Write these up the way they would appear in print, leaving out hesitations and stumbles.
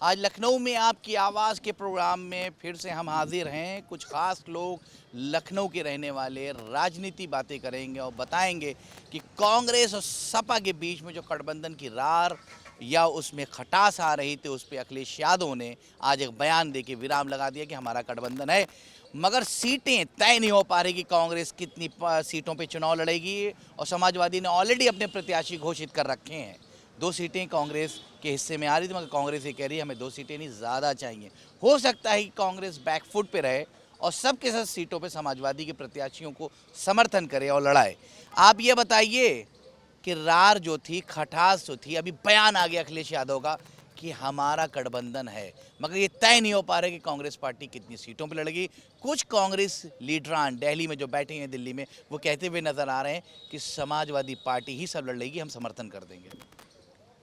आज लखनऊ में आपकी आवाज़ के प्रोग्राम में फिर से हम हाजिर हैं। कुछ खास लोग लखनऊ के रहने वाले राजनीति बातें करेंगे और बताएंगे कि कांग्रेस और सपा के बीच में जो गठबंधन की रार या उसमें खटास आ रही थी, उस पर अखिलेश यादव ने आज एक बयान देके विराम लगा दिया कि हमारा गठबंधन है, मगर सीटें तय नहीं हो पा रही कि कांग्रेस कितनी सीटों पे चुनाव लड़ेगी। और समाजवादी ने ऑलरेडी अपने प्रत्याशी घोषित कर रखे हैं। 2 सीटें कांग्रेस के हिस्से में आ रही थी, मगर कांग्रेस ये कह रही है हमें 2 सीटें नहीं, ज़्यादा चाहिए। हो सकता है कि कांग्रेस बैकफुट पे रहे और सबके सब सीटों पे समाजवादी के प्रत्याशियों को समर्थन करे और लड़ाए। आप ये बताइए कि रार जो थी, खटास जो थी, अभी बयान आ गया अखिलेश यादव का कि हमारा गठबंधन है, मगर ये तय नहीं हो पा रहा कि कांग्रेस पार्टी कितनी सीटों पर लड़ेगी। कुछ कांग्रेस लीडरान दिल्ली में जो बैठे हैं दिल्ली में, वो कहते हुए नजर आ रहे हैं कि समाजवादी पार्टी ही सब लड़ेगी, हम समर्थन कर देंगे।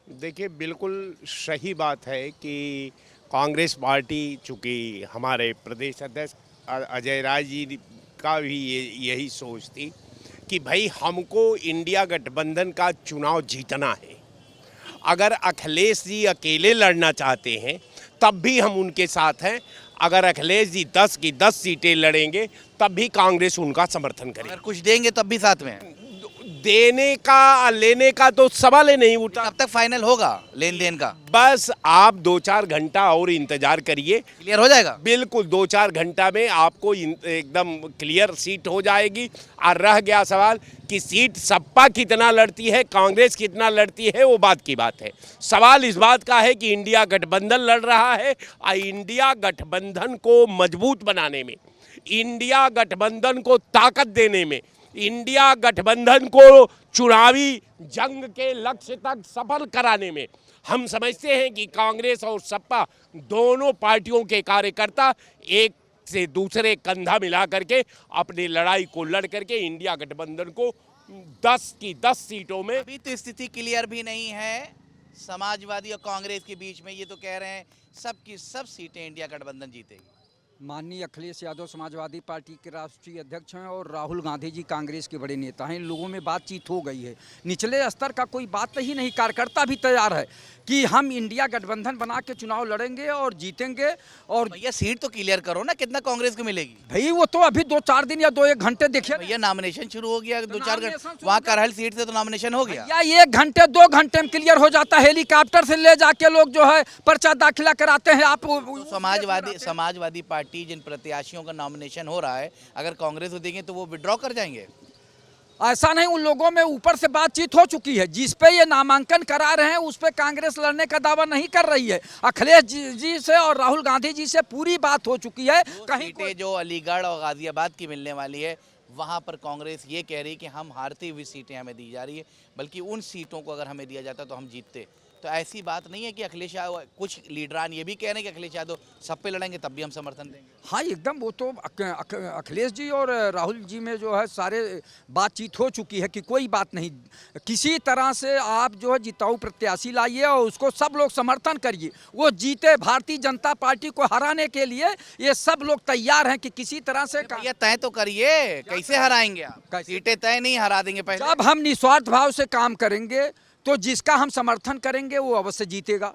देखिए, बिल्कुल सही बात है कि कांग्रेस पार्टी, चूँकि हमारे प्रदेश अध्यक्ष अजय राय जी का भी यही सोच थी कि भाई हमको इंडिया गठबंधन का चुनाव जीतना है। अगर अखिलेश जी अकेले लड़ना चाहते हैं तब भी हम उनके साथ हैं। अगर अखिलेश जी 10 की 10 सीटें लड़ेंगे तब भी कांग्रेस उनका समर्थन करेगी। अगर कुछ देंगे तब भी साथ में है। देने का लेने का तो सवाल ही नहीं उठा। कब तक फाइनल होगा लेन देन का? बस आप 2-4 घंटा और इंतजार करिए, क्लियर हो जाएगा। बिल्कुल 2-4 घंटा में आपको एकदम क्लियर सीट हो जाएगी। और रह गया सवाल कि सीट सपा कितना लड़ती है, कांग्रेस कितना लड़ती है, वो बात की बात है। सवाल इस बात का है कि इंडिया गठबंधन लड़ रहा है और इंडिया गठबंधन को मजबूत बनाने में, इंडिया गठबंधन को ताकत देने में, इंडिया गठबंधन को चुनावी जंग के लक्ष्य तक सफल कराने में हम समझते हैं कि कांग्रेस और सपा दोनों पार्टियों के कार्यकर्ता एक से दूसरे कंधा मिला करके अपनी लड़ाई को लड़ करके इंडिया गठबंधन को 10 की 10 सीटों में। अभी तो स्थिति क्लियर भी नहीं है समाजवादी और कांग्रेस के बीच में। ये तो कह रहे हैं सब की सब सीटें इंडिया गठबंधन जीतेगी। माननीय अखिलेश यादव समाजवादी पार्टी के राष्ट्रीय अध्यक्ष हैं और राहुल गांधी जी कांग्रेस के बड़े नेता हैं। इन लोगों में बातचीत हो गई है। निचले स्तर का कोई बात ही नहीं, कार्यकर्ता भी तैयार है कि हम इंडिया गठबंधन बना के चुनाव लड़ेंगे और जीतेंगे। और भैया सीट तो क्लियर करो ना, कितना कांग्रेस को मिलेगी? भाई वो तो अभी 2-4 दिन या 2-1 घंटे देखिए। भैया नामिनेशन शुरू हो गया, 2-4 घंटे वहाँ करहल सीट से तो नामिनेशन हो गया। या 1 घंटे 2 घंटे में क्लियर हो जाता है। हेलीकॉप्टर से ले जाके लोग जो है पर्चा दाखिला कराते हैं। आप तो समाजवादी पार्टी जिन प्रत्याशियों का नॉमिनेशन हो रहा है, अगर कांग्रेस को देंगे तो वो विड्रॉ कर जाएंगे? ऐसा नहीं, उन लोगों में ऊपर से बातचीत हो चुकी है। जिस पे ये नामांकन करा रहे हैं उस पे कांग्रेस लड़ने का दावा नहीं कर रही है। अखिलेश जी से और राहुल गांधी जी से पूरी बात हो चुकी है। कहीं सीटें जो अलीगढ़ और गाजियाबाद की मिलने वाली है, वहाँ पर कांग्रेस ये कह रही है कि हम हारती हुई सीटें हमें दी जा रही है, बल्कि उन सीटों को अगर हमें दिया जाता तो हम जीतते। तो ऐसी बात नहीं है कि अखिलेश यादव, कुछ लीडरान ये भी कह रहे हैं कि अखिलेश यादव सब पे लड़ेंगे तब भी हम समर्थन देंगे। हाँ एकदम, वो तो अखिलेश जी और राहुल जी में जो है सारे बातचीत हो चुकी है कि कोई बात नहीं, किसी तरह से आप जो है जिताऊ प्रत्याशी लाइए और उसको सब लोग समर्थन करिए, वो जीते। भारतीय जनता पार्टी को हराने के लिए ये सब लोग तैयार हैं कि किसी तरह से। ये तय तो करिए, कैसे हराएंगे आप? सीटें तय नहीं, हरा देंगे पहले। जब हम निस्वार्थ भाव से काम करेंगे तो जिसका हम समर्थन करेंगे वो अवश्य जीतेगा।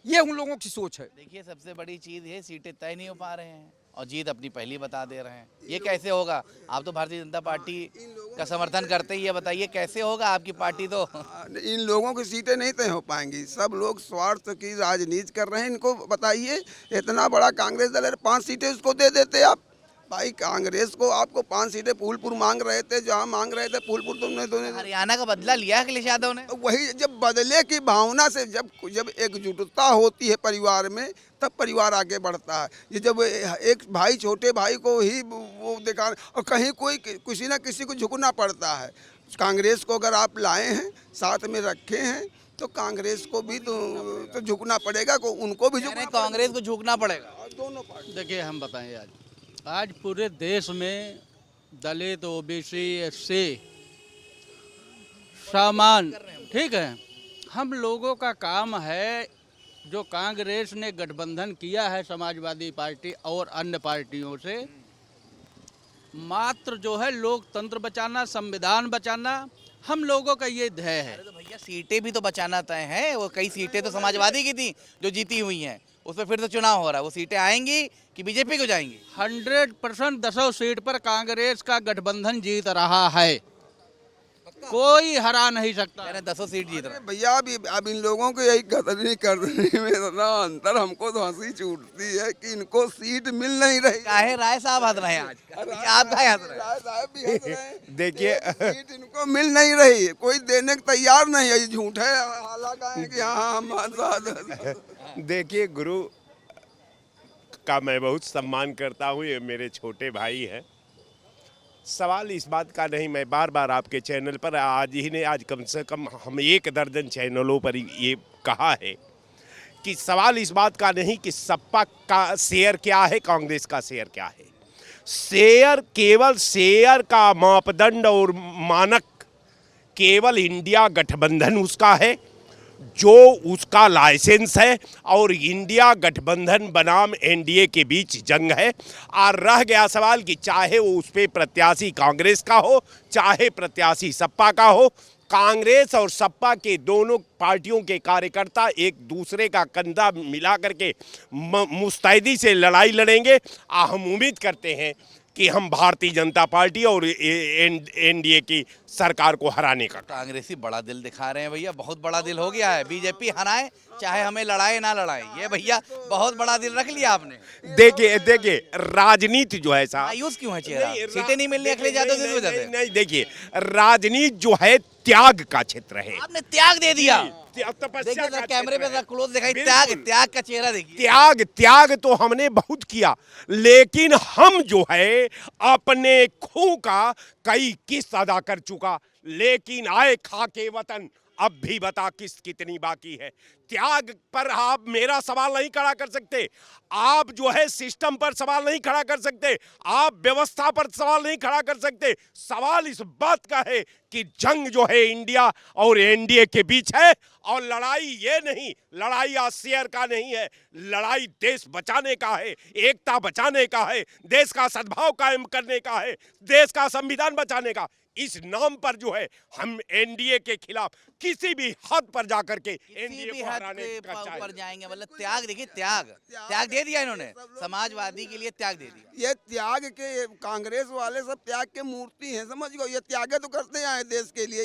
ये उन लोगों की सोच है। देखिए, सबसे बड़ी चीज़ है सीटें तय नहीं हो पा रहे हैं और जीत अपनी पहली बता दे रहे हैं। ये कैसे होगा? आप तो भारतीय जनता पार्टी का समर्थन करते ही, ये बताइए कैसे होगा? आपकी पार्टी तो इन लोगों की सीटें नहीं तय हो पाएंगी। सब लोग स्वार्थ की राजनीति कर रहे हैं। इनको बताइए, इतना बड़ा कांग्रेस दल है, 5 सीटें उसको दे देते आप। भाई कांग्रेस को आपको 5 सीटें फूलपुर मांग रहे थे, जहाँ मांग रहे थे फूलपुर तुमने दोनों। हरियाणा का बदला लिया अखिलेश यादव ने। वही जब बदले की भावना से, जब एकजुटता होती है परिवार में, तब परिवार आगे बढ़ता है। ये जब एक भाई छोटे भाई को ही वो दिखा, और कहीं कोई किसी न किसी को झुकना पड़ता है। कांग्रेस को अगर आप लाए हैं, साथ में रखे हैं, तो कांग्रेस को भी तो झुकना पड़ेगा, उनको भी झुकना, कांग्रेस को झुकना पड़ेगा। दोनों पार्टी। देखिए, हम बताएं, आज पूरे देश में दलित, ओबीसी, एससी, सामान, ठीक है, हम लोगों का काम है। जो कांग्रेस ने गठबंधन किया है समाजवादी पार्टी और अन्य पार्टियों से, मात्र जो है लोकतंत्र बचाना, संविधान बचाना, हम लोगों का ये ध्येय है। तो भैया भैया सीटें भी तो बचाना तय है। वो कई सीटें तो समाजवादी की थी जो जीती हुई हैं, उस पर फिर से चुनाव हो रहा है। वो सीटें आएंगी कि बीजेपी को जाएंगी? 100% 10 सीट पर कांग्रेस का गठबंधन जीत रहा है, कोई हरा नहीं सकता। मैंने 10 सीट जीत रहा अरे है। भैया अब इन लोगों को यही कतरनी करने में इतना अंतर, हमको तो हंसी छूटती है कि इनको सीट मिल नहीं रही। काहे राय साहब हंस रहे हैं आज? आप काहे हंस रहे हैं? राय साहब भी हंस रहे हैं। देखिए एक सीट इनको मिल नहीं रही, कोई देने को तैयार नहीं है। ये झूठ है, हालांकि है कि हाँ हम साथ। देखिए गुरु का मैं बहुत सम्मान करता हूँ, ये मेरे छोटे भाई हैं। सवाल इस बात का नहीं, मैं बार बार आपके चैनल पर आज कम से कम हम 1 दर्जन चैनलों पर ये कहा है कि सवाल इस बात का नहीं कि सपा का शेयर क्या है, कांग्रेस का शेयर क्या है। शेयर, केवल शेयर का मापदंड और मानक केवल इंडिया गठबंधन उसका है, जो उसका लाइसेंस है, और इंडिया गठबंधन बनाम एनडीए के बीच जंग है। और रह गया सवाल कि चाहे वो उस पर प्रत्याशी कांग्रेस का हो, चाहे प्रत्याशी सपा का हो, कांग्रेस और सपा के दोनों पार्टियों के कार्यकर्ता एक दूसरे का कंधा मिला करके मुस्तैदी से लड़ाई लड़ेंगे। हम उम्मीद करते हैं कि हम भारतीय जनता पार्टी और एनडीए की सरकार को हराने का। कांग्रेसी बड़ा दिल दिखा रहे हैं भैया, बहुत बड़ा दिल हो गया है। बीजेपी हराए चाहे हमें लड़ाए ना लड़ाए, ये भैया बहुत बड़ा दिल रख लिया आपने। देखिए राजनीति जो है साहब, मायूस क्यों है चेहरा? सीटें नहीं मिल रही अखिलेश यादव की वजह से? नहीं, देखिए राजनीति जो है त्याग का क्षेत्र है। आपने त्याग दे दिया। तपस्या देखिए का जरा कैमरे पे क्षेत्र जरा है। क्लोज दिखाई, बिल्कुल। त्याग का चेहरा देखिए। त्याग तो हमने बहुत किया, लेकिन हम जो है अपने खून का कई किस्त अदा कर चुका। लेकिन आए खाके वतन, अब भी बता किस्त कितनी बाकी है। त्याग पर आप मेरा सवाल नहीं खड़ा कर सकते, आप जो है सिस्टम पर सवाल नहीं खड़ा कर सकते, आप व्यवस्था पर सवाल नहीं खड़ा कर सकते। सवाल इस बात का है कि जंग जो है इंडिया और एनडीए के बीच है, और लड़ाई ये नहीं, लड़ाई आज शेयर का नहीं है, लड़ाई देश बचाने का है, एकता बचाने का है, देश का सद्भाव कायम करने का है, देश का संविधान बचाने का। इस नाम पर जो है हम एनडीए के खिलाफ किसी भी हद पर जाकर के एनडीए भी को हद हराने के का ऊपर चाहिए। जाएंगे। मतलब त्याग देखिए, त्याग दे दिया इन्होंने, समाजवादी के लिए त्याग दे दिया। ये त्याग के, कांग्रेस वाले सब त्याग के मूर्ति हैं, समझ गए। ये त्याग तो करते आए देश के लिए।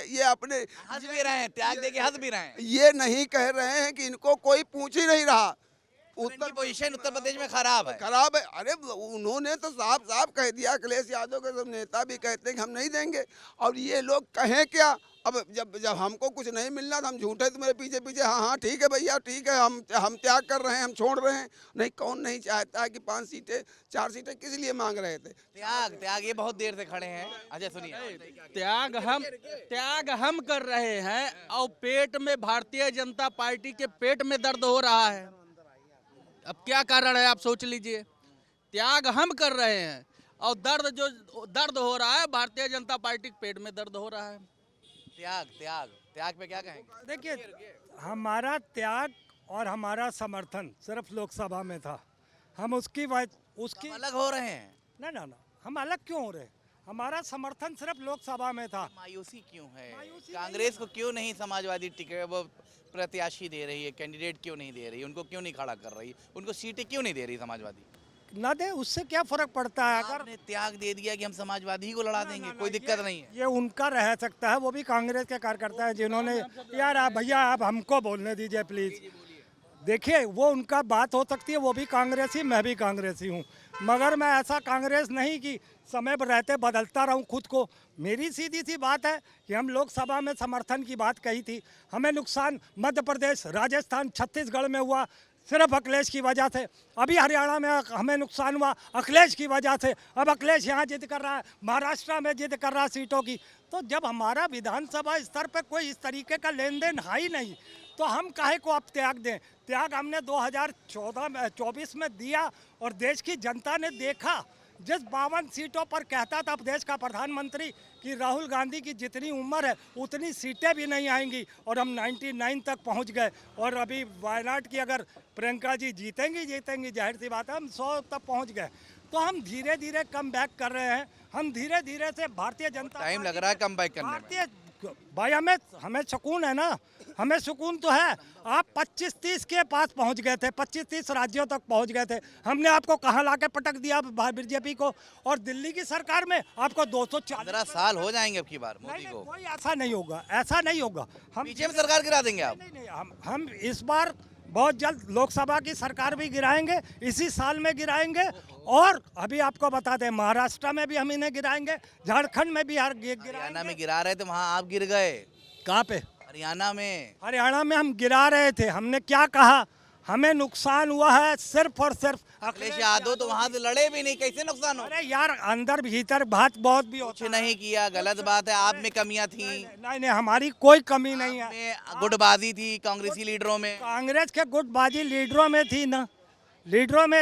ये अपने हंस भी रहे हैं, त्याग दे के हंस भी रहे हैं। ये नहीं कह रहे हैं कि इनको कोई पूछ ही नहीं रहा। उत्तर पोजीशन उत्तर प्रदेश में खराब है। खराब है। अरे उन्होंने तो साफ साफ कह दिया, अखिलेश यादव के सब नेता भी कहते हैं कि हम नहीं देंगे। और ये लोग कहें क्या? अब जब हमको कुछ नहीं मिलना तो हम झूठे तुम्हारे पीछे पीछे हाँ ठीक है भैया, ठीक है, हम त्याग कर रहे हैं, हम छोड़ रहे हैं। नहीं, कौन नहीं चाहता है कि 5 सीटें 4 सीटें किस लिए मांग रहे थे? त्याग ये बहुत देर से खड़े हैं। अजय सुनिए, त्याग हम कर रहे हैं, और पेट में भारतीय जनता पार्टी के पेट में दर्द हो रहा है। अब क्या कारण है आप सोच लीजिए। त्याग हम कर रहे हैं, और दर्द हो रहा है भारतीय जनता पार्टी के पेट में दर्द हो रहा है। त्याग पे क्या कहेंगे? देखिए, हमारा त्याग और हमारा समर्थन सिर्फ लोकसभा में था। हम उसकी अलग हो रहे हैं। ना, हम अलग क्यों हो रहे? हमारा समर्थन सिर्फ लोकसभा में था। मायूसी क्यों है? कांग्रेस को क्यों नहीं समाजवादी टिकट वो प्रत्याशी दे रही है, कैंडिडेट क्यों नहीं दे रही, उनको क्यों नहीं खड़ा कर रही, उनको सीटें क्यों नहीं दे रही समाजवादी? ना दे, उससे क्या फर्क पड़ता है? अगर आपने त्याग दे दिया कि हम समाजवादी को लड़ा देंगे, कोई दिक्कत नहीं है। ये उनका रह सकता है, वो भी कांग्रेस के कार्यकर्ता है जिन्होंने, यार आप भैया आप हमको बोलने दीजिए प्लीज। देखिए, वो उनका बात हो सकती है, वो भी कांग्रेसी, मैं भी कांग्रेसी हूँ, मगर मैं ऐसा कांग्रेस नहीं कि समय पर रहते बदलता रहूं खुद को। मेरी सीधी सी बात है कि हम लोकसभा में समर्थन की बात कही थी। हमें नुकसान मध्य प्रदेश, राजस्थान, छत्तीसगढ़ में हुआ सिर्फ अखिलेश की वजह से। अभी हरियाणा में हमें नुकसान हुआ अखिलेश की वजह से। अब अखिलेश यहाँ जिद कर रहा है, महाराष्ट्र में जिद कर रहा है सीटों की। तो जब हमारा विधानसभा स्तर पर कोई इस तरीके का लेन देन है ही नहीं, तो हम काहे को अब त्याग दें? त्याग हमने 2024 में दिया, और देश की जनता ने देखा। जिस 52 सीटों पर कहता था देश का प्रधानमंत्री कि राहुल गांधी की जितनी उम्र है उतनी सीटें भी नहीं आएंगी, और हम 99 तक पहुंच गए। और अभी वायनाड की अगर प्रियंका जी जीतेंगी, जाहिर सी बात है हम 100 तक पहुंच गए। तो हम धीरे धीरे कम बैक कर रहे हैं। हम धीरे धीरे से भारतीय जनता टाइम लग रहा है कम बैक करने में। भारतीय भाई हमें हमें सुकून है ना, हमें सुकून तो है। आप 25-30 के पास पहुंच गए थे, 25-30 राज्यों तक पहुंच गए थे। हमने आपको कहाँ लाके पटक दिया बीजेपी को, और दिल्ली की सरकार में आपको 240 15 साल हो जाएंगे अब की बार मोदी नहीं, को। कोई ऐसा नहीं होगा, ऐसा नहीं होगा। हम पीछे में सरकार गिरा देंगे आप। नहीं नहीं, हम इस बार बहुत जल्द लोकसभा की सरकार भी गिराएंगे, इसी साल में गिराएंगे। और अभी आपको बता दें, महाराष्ट्र में भी हम इन्हें गिराएंगे, झारखंड में भी गिराएंगे। हरियाणा में गिरा रहे थे, वहाँ आप गिर गए। कहाँ पे? हरियाणा में। हरियाणा में हम गिरा रहे थे। हमने क्या कहा? हमें नुकसान हुआ है सिर्फ और सिर्फ अखिलेश यादव तो वहाँ से लड़े भी नहीं, कैसे नुकसान हो? अरे यार, अंदर भीतर बात बहुत भी कुछ होता नहीं किया, गलत बात है। आप में कमियां थी, नहीं नहीं, हमारी कोई कमी नहीं है। में गुटबाजी थी कांग्रेसी लीडरों में। कांग्रेस के गुटबाजी लीडरों में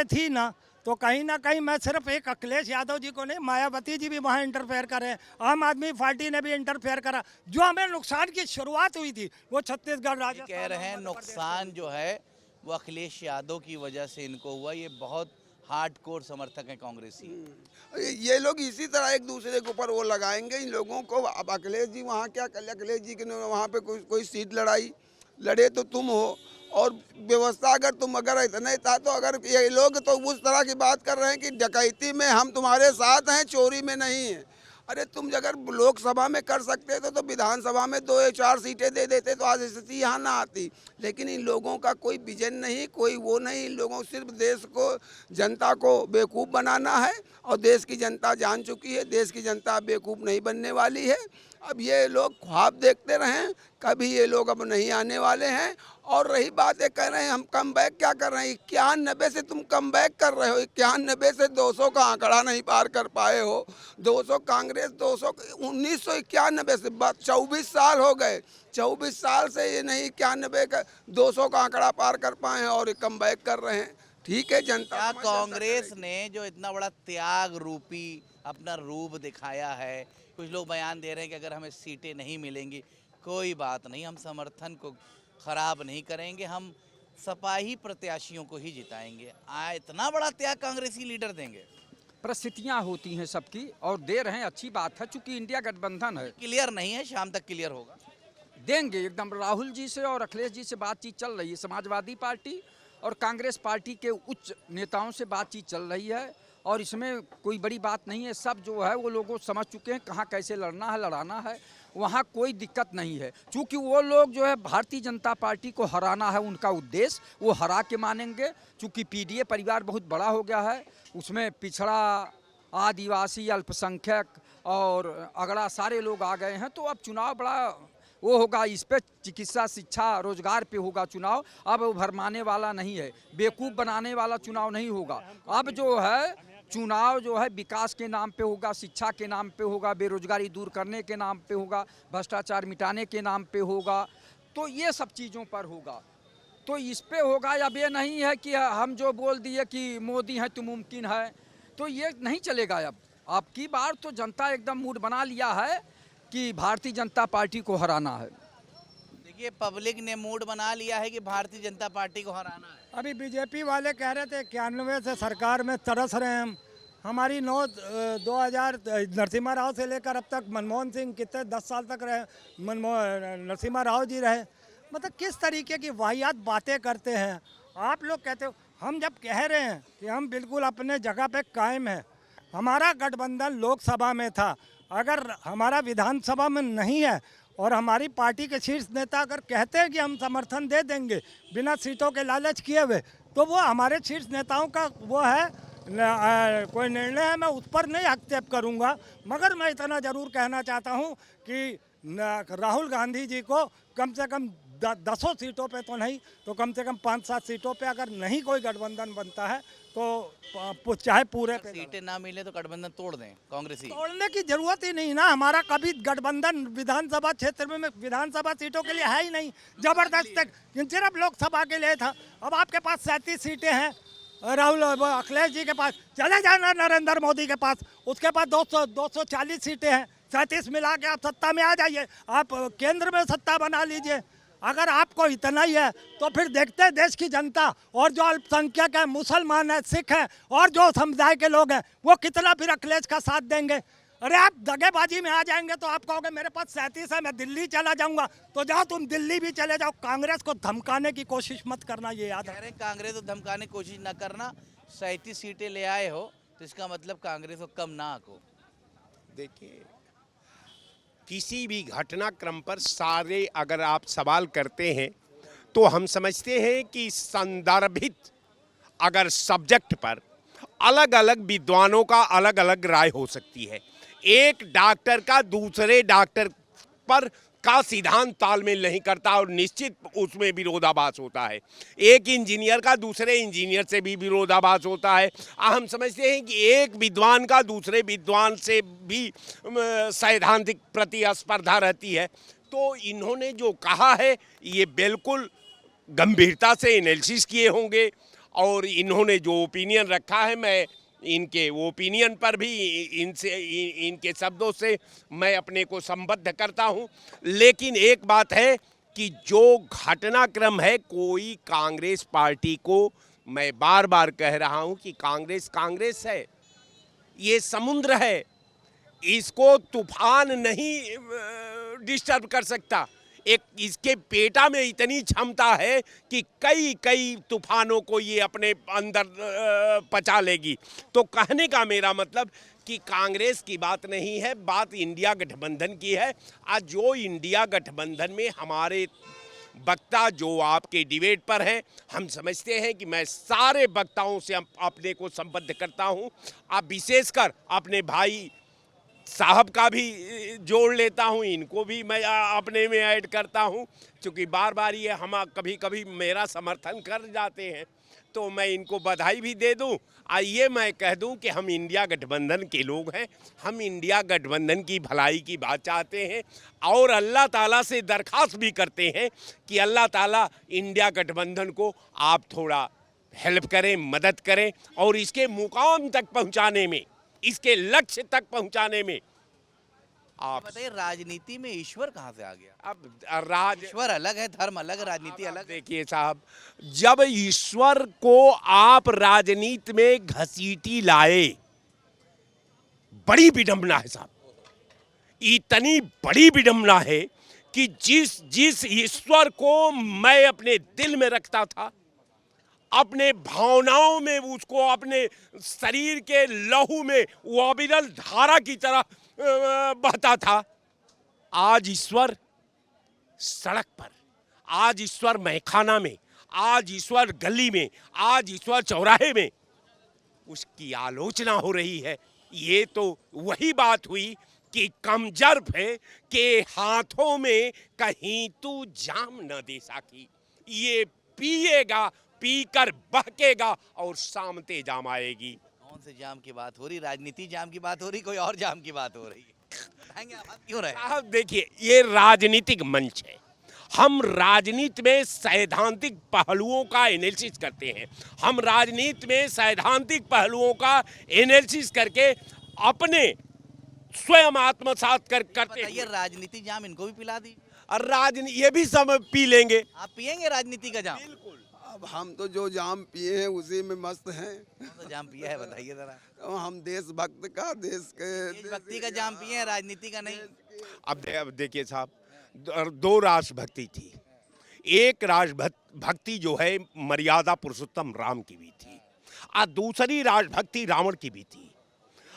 थी ना, तो कहीं ना कहीं मैं सिर्फ एक अखिलेश यादव जी को नहीं, मायावती जी भी वहाँ इंटरफेयर करे, आम आदमी पार्टी ने भी इंटरफेयर करा। जो हमें नुकसान की शुरुआत हुई थी वो छत्तीसगढ़ राजस्थान कह रहे हैं नुकसान जो है वो अखिलेश यादव की वजह से इनको हुआ। ये बहुत हार्डकोर समर्थक हैं कांग्रेसी। ये लोग इसी तरह एक दूसरे के ऊपर वो लगाएंगे इन लोगों को। अब अखिलेश जी वहाँ क्या कर, अखिलेश जी के वहाँ पे कोई सीट लड़े तो तुम हो, और व्यवस्था अगर इतना ही था तो अगर ये लोग तो उस तरह की बात कर रहे हैं कि डकैती में हम तुम्हारे साथ हैं, चोरी में नहीं है। अरे तुम अगर लोकसभा में कर सकते तो विधानसभा में 2 या 4 सीटें दे देते तो आज स्थिति यहाँ ना आती। लेकिन इन लोगों का कोई विजन नहीं, कोई वो नहीं। इन लोगों को सिर्फ देश को, जनता को बेवकूफ़ बनाना है, और देश की जनता जान चुकी है, देश की जनता बेवकूफ़ नहीं बनने वाली है। अब ये लोग ख्वाब देखते रहें, कभी ये लोग अब नहीं आने वाले हैं। और रही बात ये कह रहे हैं हम कम बैक क्या कर रहे हैं, 91 से तुम कम बैक कर रहे हो। 91 से 200 का आंकड़ा नहीं पार कर पाए हो। 200 कांग्रेस 1991 से 24 साल हो गए, 24 साल से ये नहीं 91 का 200 का आंकड़ा पार कर पाए हैं और कम बैक कर रहे हैं। ठीक है, जनता क्या कांग्रेस ने जो इतना बड़ा त्याग रूपी अपना रूप दिखाया है, कुछ लोग बयान दे रहे हैं कि अगर हमें सीटें नहीं मिलेंगी कोई बात नहीं, हम समर्थन को खराब नहीं करेंगे, हम सपाही प्रत्याशियों को ही जिताएंगे। इतना बड़ा त्याग कांग्रेसी लीडर देंगे? परिस्थितियाँ होती हैं सबकी, और दे रहे हैं, अच्छी बात है, चूंकि इंडिया गठबंधन है। क्लियर नहीं है, शाम तक क्लियर होगा। देंगे एकदम। राहुल जी से और अखिलेश जी से बातचीत चल रही है, समाजवादी पार्टी और कांग्रेस पार्टी के उच्च नेताओं से बातचीत चल रही है, और इसमें कोई बड़ी बात नहीं है। सब जो है वो लोग समझ चुके हैं कहाँ कैसे लड़ना है, लड़ाना है, वहाँ कोई दिक्कत नहीं है। चूँकि वो लोग जो है भारतीय जनता पार्टी को हराना है उनका उद्देश्य, वो हरा के मानेंगे। चूँकि पीडीए परिवार बहुत बड़ा हो गया है, उसमें पिछड़ा, आदिवासी, अल्पसंख्यक और अगड़ा सारे लोग आ गए हैं। तो अब चुनाव बड़ा वो होगा, इस पे चिकित्सा, शिक्षा, रोजगार पे होगा चुनाव। अब वो भरमाने वाला नहीं है, बेवकूफ़ बनाने वाला चुनाव नहीं होगा। अब जो है चुनाव जो है विकास के नाम पे होगा, शिक्षा के नाम पे होगा, बेरोजगारी दूर करने के नाम पे होगा, भ्रष्टाचार मिटाने के नाम पे होगा। तो ये सब चीज़ों पर होगा, तो इस पे होगा। अब ये नहीं है कि हम जो बोल दिए कि मोदी हैं तो मुमकिन है, तो ये नहीं चलेगा। अब की बार तो जनता एकदम मूड बना लिया है कि भारतीय जनता पार्टी को हराना है। देखिए, पब्लिक ने मूड बना लिया है कि भारतीय जनता पार्टी को हराना है। अभी बीजेपी वाले कह रहे थे 91 से सरकार में तरस रहे हैं हम। हमारी 2000 नरसिम्हा राव से लेकर अब तक मनमोहन सिंह कितने 10 साल तक रहे, नरसिम्हा राव जी रहे। मतलब किस तरीके की वाहियात बातें करते हैं आप लोग। कहते हो, हम जब कह रहे हैं कि हम बिल्कुल अपने जगह पे कायम हैं, हमारा गठबंधन लोकसभा में था, अगर हमारा विधानसभा में नहीं है, और हमारी पार्टी के शीर्ष नेता अगर कहते हैं कि हम समर्थन दे देंगे बिना सीटों के लालच किए हुए, तो वो हमारे शीर्ष नेताओं का वो है कोई निर्णय है, मैं उस पर नहीं हस्तक्षेप करूंगा। मगर मैं इतना ज़रूर कहना चाहता हूं कि राहुल गांधी जी को कम से कम 10 सीटों पे तो नहीं तो कम से कम 5-7 सीटों पे अगर नहीं कोई गठबंधन बनता है तो चाहे पूरे पे सीटें ना मिले तो गठबंधन तोड़ दें कांग्रेसी। तोड़ने की जरूरत ही नहीं ना, हमारा कभी गठबंधन विधानसभा क्षेत्र में विधानसभा सीटों के लिए है ही नहीं। जबरदस्त सिर्फ लोकसभा के लिए था। अब आपके पास 37 सीटें हैं, राहुल अखिलेश जी के पास चले जाना, नरेंद्र मोदी के पास, उसके पास 240 सीटें हैं, 37 मिला के आप सत्ता में आ जाइए, आप केंद्र में सत्ता बना लीजिए। अगर आपको इतना ही है तो फिर देखते हैं देश की जनता और जो अल्पसंख्यक है, मुसलमान है, सिख है और जो समुदाय के लोग हैं, वो कितना फिर अखिलेश का साथ देंगे। अरे आप दगेबाजी में आ जाएंगे तो आप कहोगे मेरे पास 37 है, मैं दिल्ली चला जाऊंगा। तो जाओ, तुम दिल्ली भी चले जाओ, कांग्रेस को धमकाने की कोशिश मत करना, ये याद कह है। रहे हैं कांग्रेस को धमकाने की कोशिश ना करना। 37 सीटें ले आए हो तो इसका मतलब कांग्रेस को कम ना आको। देखिए, किसी भी घटनाक्रम पर सारे अगर आप सवाल करते हैं तो हम समझते हैं कि संदर्भित अगर सब्जेक्ट पर अलग अलग विद्वानों का अलग अलग राय हो सकती है। एक डॉक्टर का दूसरे डॉक्टर पर का सिद्धांत तालमेल नहीं करता और निश्चित उसमें विरोधाभास होता है। एक इंजीनियर का दूसरे इंजीनियर से भी विरोधाभास होता है। हम समझते हैं कि एक विद्वान का दूसरे विद्वान से भी सैद्धांतिक प्रतिस्पर्धा रहती है। तो इन्होंने जो कहा है ये बिल्कुल गंभीरता से एनालिसिस किए होंगे और इन्होंने जो ओपिनियन रखा है, मैं इनके ओपिनियन पर भी इनके शब्दों से मैं अपने को संबद्ध करता हूं। लेकिन एक बात है कि जो घटनाक्रम है, कोई कांग्रेस पार्टी को, मैं बार बार कह रहा हूं कि कांग्रेस है, ये समुद्र है, इसको तूफान नहीं डिस्टर्ब कर सकता। एक इसके पेटा में इतनी क्षमता है कि कई तूफानों को ये अपने अंदर पचा लेगी। तो कहने का मेरा मतलब कि कांग्रेस की बात नहीं है, बात इंडिया गठबंधन की है। आज जो इंडिया गठबंधन में हमारे वक्ता जो आपके डिबेट पर हैं, हम समझते हैं कि मैं सारे वक्ताओं से अपने को संबद्ध करता हूं। अब विशेषकर अपने भाई साहब का भी जोड़ लेता हूं, इनको भी मैं अपने में ऐड करता हूं, क्योंकि बार बार ये हम कभी कभी मेरा समर्थन कर जाते हैं, तो मैं इनको बधाई भी दे दूं। आइए मैं कह दूं कि हम इंडिया गठबंधन के लोग हैं, हम इंडिया गठबंधन की भलाई की बात चाहते हैं और अल्लाह ताला से दरख्वास्त भी करते हैं कि अल्लाह ताला इंडिया गठबंधन को आप थोड़ा हेल्प करें, मदद करें और इसके मुकाम तक पहुँचाने में, इसके लक्ष्य तक पहुंचाने में आप बताइए, राजनीति में ईश्वर कहाँ से आ गया? अब ईश्वर अलग है, धर्म अलग है, राजनीति अलग है। देखिए साहब, जब ईश्वर को आप राजनीति में घसीटी लाए, बड़ी विडंबना है साहब, इतनी बड़ी विडंबना है कि जिस ईश्वर को मैं अपने दिल में रखता था, अपने भावनाओं में उसको, अपने शरीर के लहू में वो अविरल धारा की तरह बहता था, आज ईश्वर सड़क पर, आज ईश्वर मैखाना में, आज ईश्वर गली में, आज ईश्वर चौराहे में उसकी आलोचना हो रही है। ये तो वही बात हुई कि कमजर्फ है के हाथों में कहीं तू जाम न दे सकी। ये पिएगा, पीकर बहकेगा और सामते जाम आएगी। कौन से जाम की बात हो रही? राजनीति जाम की बात हो रही, कोई और जाम की बात हो रही है? बताएंगे आप, क्यों रहे? आप देखिए, ये राजनीतिक मंच है, हम राजनीति में सैद्धांतिक पहलुओं का एनालिसिस करते हैं, हम राजनीति में सैद्धांतिक पहलुओं का एनालिसिस करके अपने स्वयं आत्मसात करते हैं। ये राजनीति जाम इनको भी पिला दी? और ये भी सब पी लेंगे। आप पियेंगे राजनीति का जाम? बिल्कुल। अब हम तो जो जाम पिए हैं उसी में मस्त हैं। कौन सा जाम पिया है बताइए जरा। तो हम देशभक्त का, देश के देशभक्ति का जाम पिए हैं, राजनीति का नहीं। अब देखिए साहब, दो राष्ट्रभक्ति थी। एक राष्ट्रभक्ति जो है मर्यादा पुरुषोत्तम राम की भी थी, और दूसरी राष्ट्रभक्ति रावण की भी थी।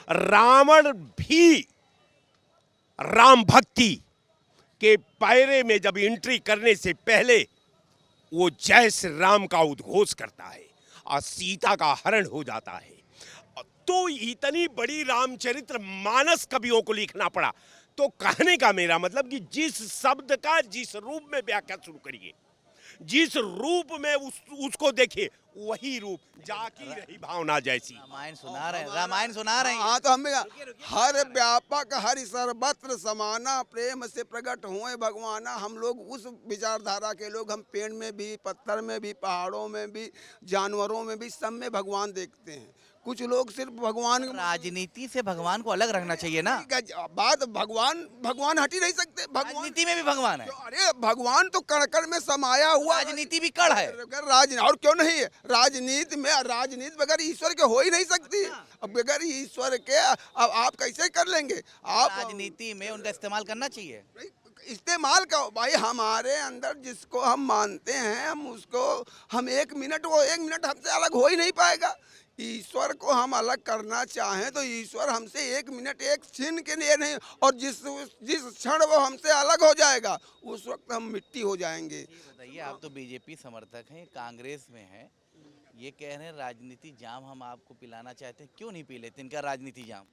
रावण भी राम भक्ति के पैरे में जब एंट्री करने से पहले वो जय श्री राम का उद्घोष करता है और सीता का हरण हो जाता है। तो इतनी बड़ी रामचरित्र मानस कवियों को लिखना पड़ा। तो कहने का मेरा मतलब कि जिस शब्द का जिस रूप में व्याख्या शुरू करिए, जिस रूप में उसको देखिए, वही रूप जाकी रही भावना जैसी। रामायण सुना रहे हैं, रामायण सुना रहे हैं। हाँ, तो हमें हर व्यापक हरि सर्वत्र समाना, प्रेम से प्रकट हुए भगवाना। हम लोग उस विचारधारा के लोग, हम पेड़ में भी, पत्थर में भी, पहाड़ों में भी, जानवरों में भी, सब में भगवान देखते हैं। कुछ लोग सिर्फ भगवान राजनीति से भगवान को अलग रखना चाहिए ना। बात भगवान हट ही नहीं सकते। भगवान राजनीति में भी भगवान है, अरे भगवान तो कण कण में समाया हुआ। राजनीति भी कड़ है। अगर और क्यों नहीं है राजनीति बगैर ईश्वर के हो ही नहीं सकती। अब बगैर ईश्वर के अब आप कैसे कर लेंगे? आप राजनीति में उनका इस्तेमाल करना चाहिए। इस्तेमाल का भाई हमारे अंदर जिसको हम मानते हैं हम उसको हम 1 मिनट हमसे अलग हो ही नहीं पाएगा। ईश्वर को हम अलग करना चाहें तो ईश्वर हमसे 1 मिनट 1 क्षण के लिए नहीं, और जिस क्षण वो हमसे अलग हो जाएगा उस वक्त हम मिट्टी हो जाएंगे। बताइए, आप तो बीजेपी समर्थक हैं, कांग्रेस में हैं, ये कह रहे हैं राजनीति जाम हम आपको पिलाना चाहते हैं, क्यों नहीं पी लेते इनका राजनीति जाम?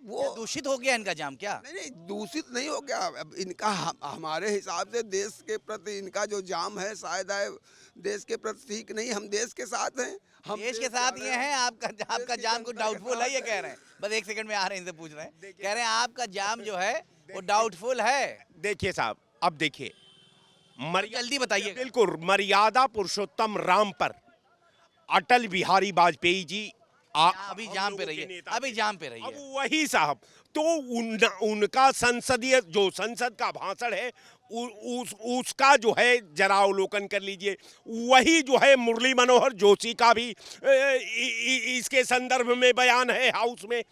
वो दूषित हो गया इनका जाम क्या? नहीं दूषित नहीं हो गया। अब इनका हमारे हिसाब से देश के प्रति इनका जो जाम है शायद है देश के प्रति ठीक नहीं। हम देश के साथ हैं, हम देश के साथ ये हैं। आपका जाम कुछ डाउटफुल है, ये कह रहे हैं। बस 1 सेकंड में आ रहे हैं, इनसे पूछ रहे हैं। कह रहे हैं आपका जाम जो है वो डाउटफुल है। देखिए साहब, अब देखिए जल्दी बताइए। बिल्कुल, मर्यादा पुरुषोत्तम राम पर अटल बिहारी वाजपेयी जी अभी जाम पे रहिए, अभी जाम पे रहिए। अब वही साहब तो उनका संसदीय जो संसद का भाषण है उसका जो है जरा अवलोकन कर लीजिए। वही जो है मुरली मनोहर जोशी का भी इसके संदर्भ में बयान है हाउस में।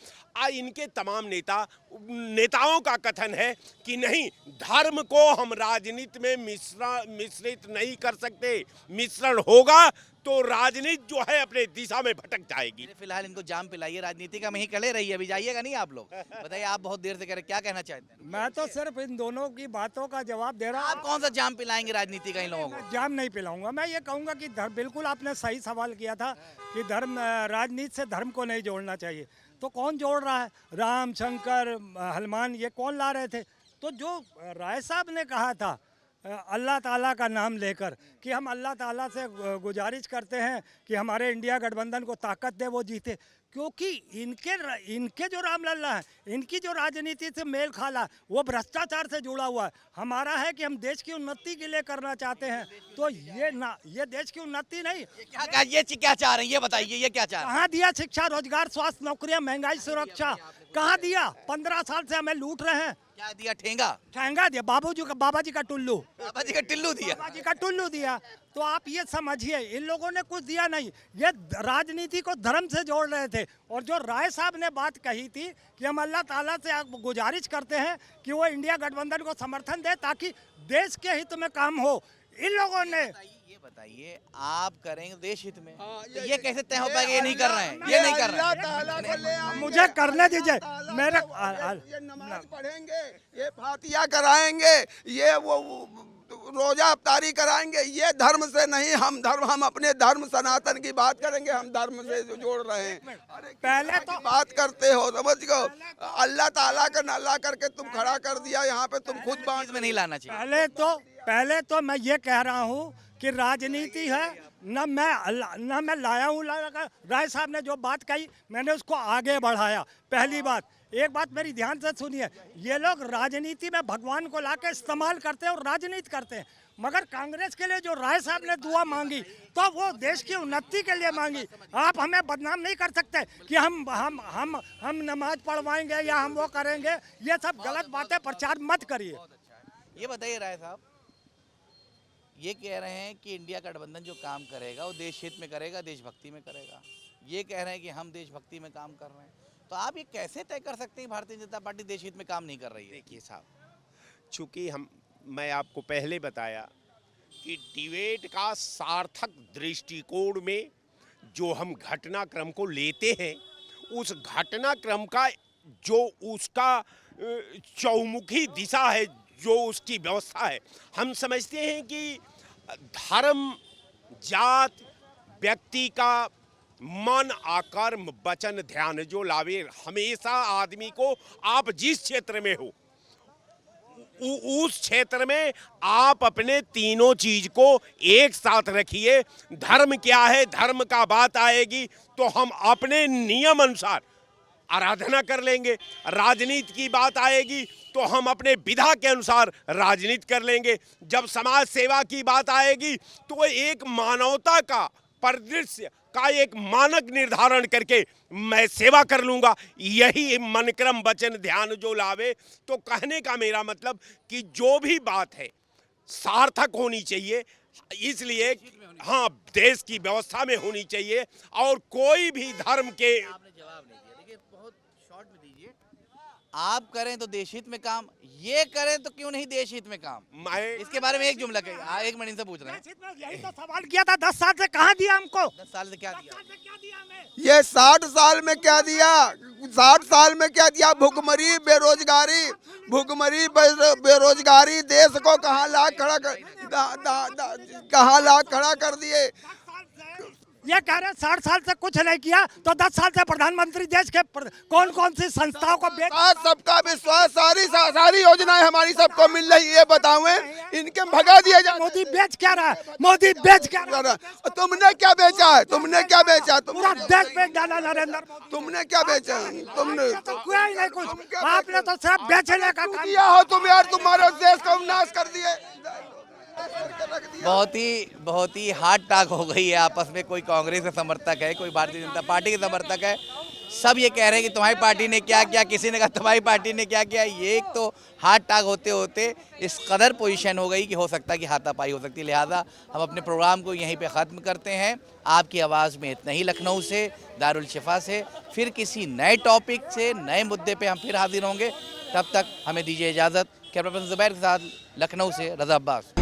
इनके तमाम नेताओं का कथन है कि नहीं, धर्म को हम राजनीति में मिश्रित नहीं कर सकते। मिश्रण होगा तो राजनीति जो है अपने दिशा में भटक जाएगी। फिलहाल इनको जाम पिलाइए, राजनीति का में ही खड़े रहिए, अभी जाइएगा नहीं आप लोग। बताइए, आप बहुत देर से कह रहे, क्या कहना चाहते हैं? मैं तो सिर्फ इन दोनों की बातों का जवाब दे रहा हूँ। आप कौन सा जाम पिलाएंगे राजनीति का इन लोगों को? जाम नहीं पिलाऊंगा। मैं ये कहूँगा कि बिल्कुल आपने सही सवाल किया था कि राजनीति से धर्म को नहीं जोड़ना चाहिए। तो कौन जोड़ रहा है? राम, शंकर, हनुमान, ये कौन ला रहे थे? तो जो राय साहब ने कहा था अल्लाह ताला का नाम लेकर कि हम अल्लाह ताला से गुजारिश करते हैं कि हमारे इंडिया गठबंधन को ताकत दे, वो जीते, क्योंकि इनके जो रामलला है, इनकी जो राजनीति से मेल खाला वो भ्रष्टाचार से जुड़ा हुआ है। हमारा है कि हम देश की उन्नति के लिए करना चाहते हैं। तो ये देश की उन्नति नहीं, ये क्या चाह रहे हैं, ये बताइए, ये क्या चाह रहे हैं? कहाँ दिया शिक्षा, रोजगार, स्वास्थ्य, नौकरियां, महंगाई, सुरक्षा कहाँ दिया? 15 साल से हमें लूट रहे हैं। क्या दिया? ठेंगा दिया, बाबा जी का टुल्लू, बाबा जी का टिल्लू दिया, बाबा जी का टुल्लू दिया। तो आप ये समझिए, इन लोगों ने कुछ दिया नहीं, ये राजनीति को धर्म से जोड़ रहे थे। और जो राय साहब ने बात कही थी कि हम अल्लाह ताला से गुजारिश करते हैं कि वो इंडिया गठबंधन को समर्थन दे ताकि देश के हित में काम हो, इन लोगों ने ये बताइए, आप करेंगे देश हित में, तो ये कैसे तय हो पाएगा? ये नहीं कर रहे हैं, ये नहीं कर रहे हैं। मुझे करने दीजिए। मेरे ये नमाज पढ़ेंगे, ये फातिया कराएंगे, ये वो रोजा अफ्तारी कराएंगे, ये धर्म से नहीं। हम अपने धर्म सनातन की बात करेंगे, हम धर्म से जोड़ रहे हैं। अरे पहले तो बात करते हो, समझ गो, अल्लाह ताला का नाला करके तुम खड़ा कर दिया यहाँ पे, तुम खुद बात में नहीं लाना चाहिए। पहले तो मैं ये कह रहा हूँ कि राजनीति है न मैं लाया हूँ। राय साहब ने जो बात कही मैंने उसको आगे बढ़ाया। पहली बात, एक बात मेरी ध्यान से सुनिए, ये लोग राजनीति में भगवान को लाके इस्तेमाल करते हैं और राजनीति करते हैं, मगर कांग्रेस के लिए जो राय साहब ने दुआ मांगी तो वो देश की उन्नति के लिए मांगी। आप हमें बदनाम नहीं कर सकते कि हम नमाज पढ़वाएंगे या हम वो करेंगे। ये सब गलत बातें प्रचार मत करिए। ये बताइए राय साहब, ये कह रहे हैं कि इंडिया गठबंधन जो काम करेगा वो देश हित में करेगा, देशभक्ति में करेगा। ये कह रहे हैं कि हम देशभक्ति में काम कर रहे हैं। तो आप ये कैसे तय कर सकते हैं भारतीय जनता पार्टी देश हित में काम नहीं कर रही है? देखिए साहब, चूंकि मैं आपको पहले बताया कि डिबेट का सार्थक दृष्टिकोण में जो हम घटनाक्रम को लेते हैं, उस घटनाक्रम का जो उसका चौमुखी दिशा है, जो उसकी व्यवस्था है, हम समझते हैं कि धर्म, जात, व्यक्ति का मन, आकर्म, वचन, ध्यान जो लावे, हमेशा आदमी को आप जिस क्षेत्र में हो उस क्षेत्र में आप अपने तीनों चीज को एक साथ रखिए। धर्म क्या है, धर्म का बात आएगी तो हम अपने नियम अनुसार आराधना कर लेंगे। राजनीति की बात आएगी तो हम अपने विधा के अनुसार राजनीति कर लेंगे। जब समाज सेवा की बात आएगी तो एक मानवता का परिदृश्य का एक मानक निर्धारण करके मैं सेवा कर लूंगा, यही मनक्रम वचन ध्यान जो लावे। तो कहने का मेरा मतलब कि जो भी बात है सार्थक होनी चाहिए, इसलिए हाँ देश की व्यवस्था में होनी चाहिए। और कोई भी धर्म के आपने जवाब नहीं दिया, देखिए बहुत शॉर्ट में दीजिए। आप करें तो देश हित में काम, ये करें तो क्यों नहीं देश हित में काम? मैं इसके बारे में एक जुमला कहिए। हाँ, एक मिनट से पूछ रहे हैं। यही तो सवाल किया था, 10 साल से कहाँ दिया हमको? 10 साल से क्या दिया? क्या दिया हमें? ये 60 साल में क्या दिया? 60 साल में क्या दिया? भुखमरी, बेरोजगारी, बेरोजगारी देश को कहाँ ला खड़ा कर दिए। ये कह रहे 60 साल से कुछ नहीं किया, तो 10 साल से प्रधानमंत्री देश के कौन कौन सी संस्थाओं को बेच सबका विश्वास, सारी योजनाएं हमारी सबको मिल रही है, बताओ इनके भगा दिया जाए। मोदी बेच क्या रहा है? मोदी बेच क्या रहा है? तुमने क्या बेचा है? तुमने क्या बेचा? पूरा देश बेच डाला नरेंद्र मोदी। तुमने क्या बेचा? तुमने तो कोई नहीं कुछ, आपने तो सिर्फ बेचने का काम किया हो तुम यार, तुम्हारे देश को नाश कर दिए। बहुत ही हार्ड टॉक हो गई है आपस में। कोई कांग्रेस का समर्थक है, कोई भारतीय जनता पार्टी के समर्थक है, सब ये कह रहे हैं कि तुम्हारी पार्टी ने क्या किया, किसी ने कहा तुम्हारी पार्टी ने क्या किया। ये एक तो हार्ड टॉक होते होते इस कदर पोजीशन हो गई कि हो सकता है कि हाथापाई हो सकती है। लिहाजा हम अपने प्रोग्राम को यहीं पे ख़त्म करते हैं। आपकी आवाज़ में इतना ही। लखनऊ से, दारुल शिफा से, फिर किसी नए टॉपिक से, नए मुद्दे पर हम फिर हाजिर होंगे। तब तक हमें दीजिए इजाज़त। कैमरा पर्सन ज़ुबैर के साथ लखनऊ से रज़ा अब्बास।